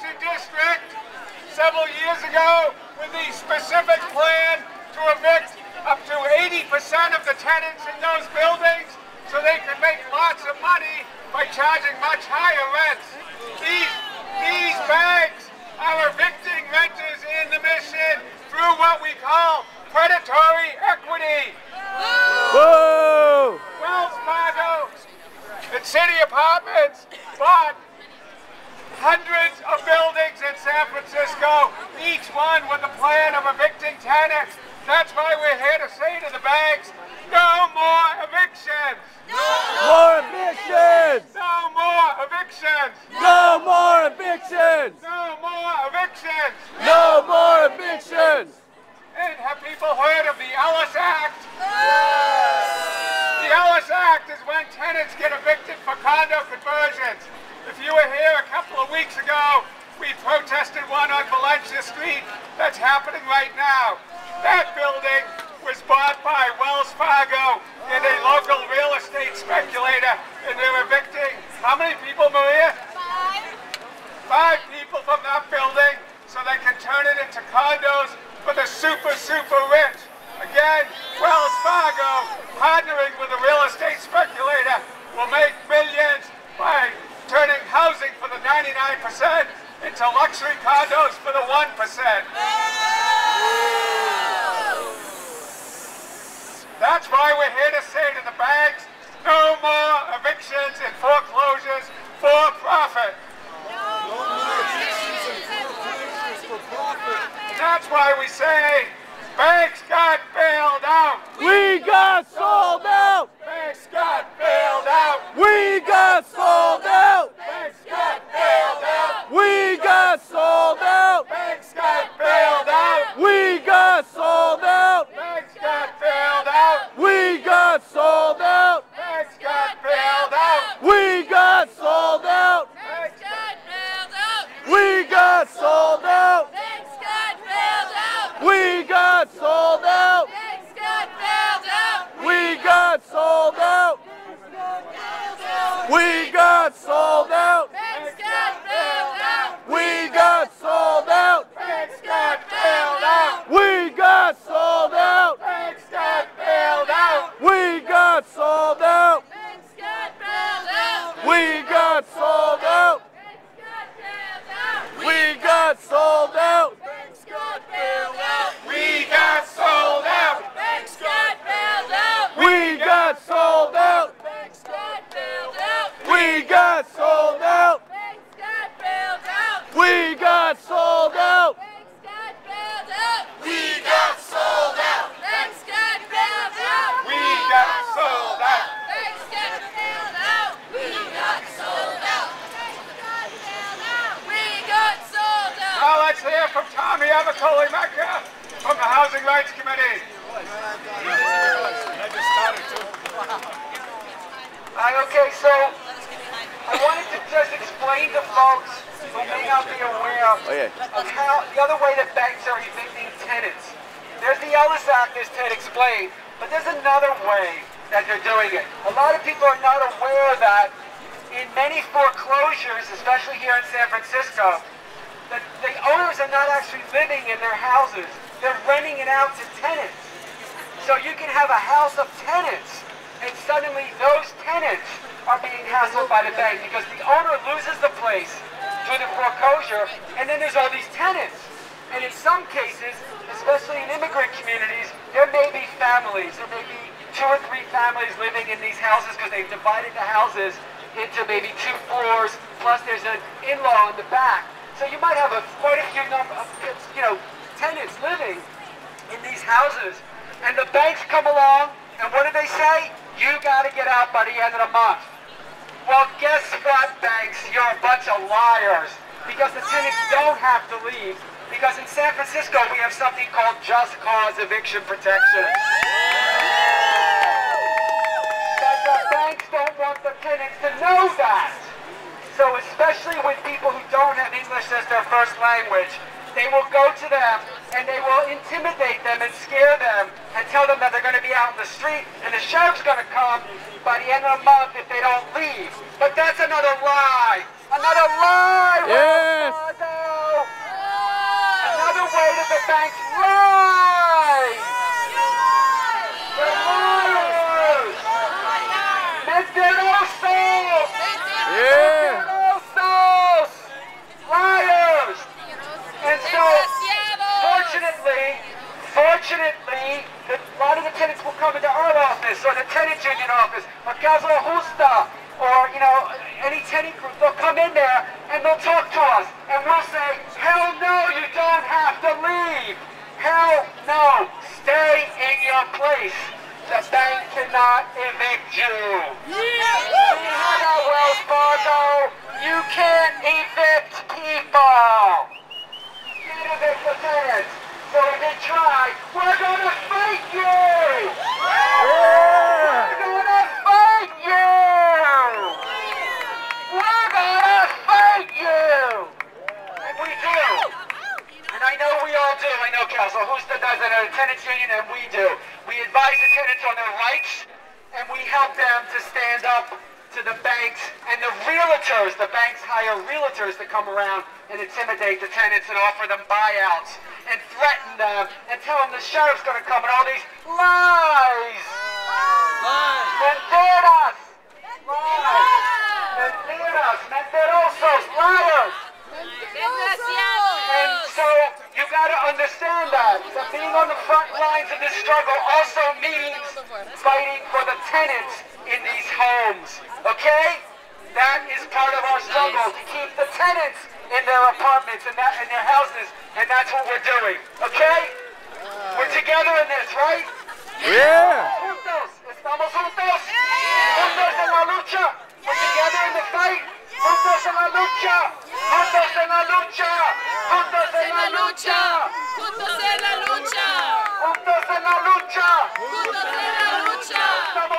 eviction district several years ago with the specific plan to evict up to 80% of the tenants in those buildings so they could make lots of money by charging much higher rents. These banks are evicting renters in the Mission through what we call predatory equity. Whoa! Wells Fargo and City Apartments bought hundreds of buildings in San Francisco, each one with a plan of evicting tenants. That's why we're here to say to the banks, no more evictions! More evictions! No more evictions! No more evictions! No more evictions! No more evictions! And have people heard of the Ellis Act? The Ellis Act is when tenants get evicted for condo conversions. If you were here a couple of weeks ago, we protested one on Valencia Street. That's happening right now. That building was bought by Wells Fargo and a local real estate speculator, and they're evicting how many people, Maria? 5 people from that building so they can turn it into condos for the super rich. Again, Wells Fargo, partnering with a real estate speculator, will make millions by turning housing for the 99% into luxury condos for the 1%. That's why we're here to say to the banks, no more evictions and foreclosures for profit. And that's why we say, banks got bailed out. We got sold out. Banks got bailed out. We got sold out. Banks got bailed out. We got sold out. Banks got bailed out. We got sold out. Banks got bailed out. We got sold out. Banks got bailed out. We got sold out. Banks got bailed out. We got sold out. Banks got bailed out. We got sold out. Banks got bailed out. We got sold out. We got sold out. Banks got bailed out. We got sold out. Banks got bailed out. We got sold out. Banks got bailed out. We got sold out. Banks got bailed out. We got sold out. We got sold out. Banks got bailed out. We got sold out. Banks got bailed out. We got sold out. Banks got bailed out. We got sold out. Banks got bailed out. We got sold out. Banks got bailed out. We got sold out. Banks got bailed out. We got sold out. Banks got bailed out. We got sold out. Banks got bailed out. We got sold out. Now let's hear from Tommy Avicoli Mecca from the Housing Rights Committee. Okay, so I wanted to just explain to folks who may not be aware of how the other way that banks are evicting tenants. There's the Ellis Act, as Ted explained, but there's another way that they're doing it. A lot of people are not aware that in many foreclosures, especially here in San Francisco, that the owners are not actually living in their houses. They're renting it out to tenants. So you can have a house of tenants, and suddenly those tenants are being hassled by the bank because the owner loses the place through the foreclosure, and then there's all these tenants. And in some cases, especially in immigrant communities, there may be families, there may be 2 or 3 families living in these houses because they've divided the houses into maybe 2 floors, plus there's an in-law in the back. So you might have quite a few number of, tenants living in these houses. And the banks come along, and what do they say? You got to get out by the end of the month. Well, guess what, banks? You're a bunch of liars. Because the tenants don't have to leave. Because in San Francisco, we have something called just cause eviction protection. But the banks don't want the tenants to know that. So especially with people who don't have English as their first language, they will go to them and they will intimidate them and scare them and tell them that they're going to be out in the street and the sheriff's going to come by the end of the month if they don't leave. But that's another lie. Another lie! Yes! Wells Fargo! because the banks lie. They're liars. Mentirosos. Yeah. Mentirosos. Liars. And so, fortunately, a lot of the tenants will come into our office or the tenant union office, or Casa Justa, or, you know, any tenant group. They'll come in there and they'll talk to us. And we'll say, hell no, you don't have to leave. Hell no, stay in your place. The bank cannot evict you. We had our Wells Fargo. You can't evict people. You can't evict the tenants. So if they try, we're gonna fight you! We're gonna fight you! We're gonna fight you! And we do. And I know we all do. I know Casa Justa does it, the tenants union, and we do. We advise the tenants on their rights, and we help them to stand up to the banks and the realtors. The banks hire realtors to come around and intimidate the tenants and offer them buyouts and threaten them and tell them the sheriff's going to come and all these lies. Mentiras. Lies. Mentiras. Mentirosos. Liars. And so you got to understand that being on the front lines of this struggle also means fighting for the tenants in these homes. Okay? That is part of our struggle to keep the tenants in their apartments and in their houses, and that's what we're doing. Okay? We're together in this, right? Yeah. Juntos. Estamos juntos. Juntos en la lucha. We're together in the fight. Juntos en la lucha. Juntos en la lucha. Juntos en la lucha. Juntos en la lucha. Juntos en la lucha. Juntos en la lucha. Estamos